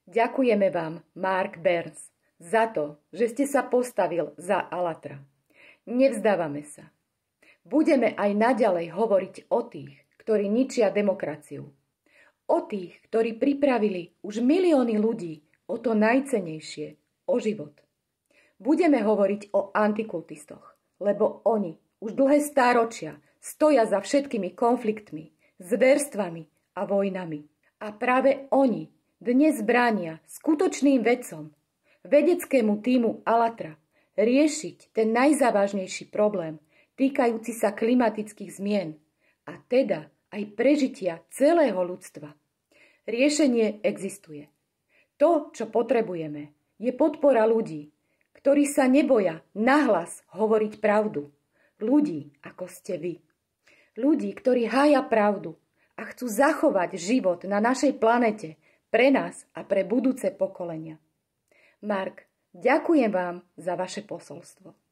Ďakujeme vám, Mark Burns, za to, že ste sa postavil za Alatra. Nevzdávame sa. Budeme aj naďalej hovoriť o tých, ktorí ničia demokraciu. O tých, ktorí pripravili už milióny ľudí o to najcennejšie, o život. Budeme hovoriť o antikultistoch, lebo oni už dlhé stáročia stoja za všetkými konfliktmi, zverstvami a vojnami. A práve oni dnes bránia skutočným vedcom, vedeckému tímu Alatra, riešiť ten najzávažnejší problém týkajúci sa klimatických zmien a teda aj prežitia celého ľudstva. Riešenie existuje. To, čo potrebujeme, je podpora ľudí, ktorí sa neboja nahlas hovoriť pravdu. Ľudí, ako ste vy. Ľudí, ktorí hája pravdu a chcú zachovať život na našej planete pre nás a pre budúce pokolenia. Mark, ďakujem vám za vaše posolstvo.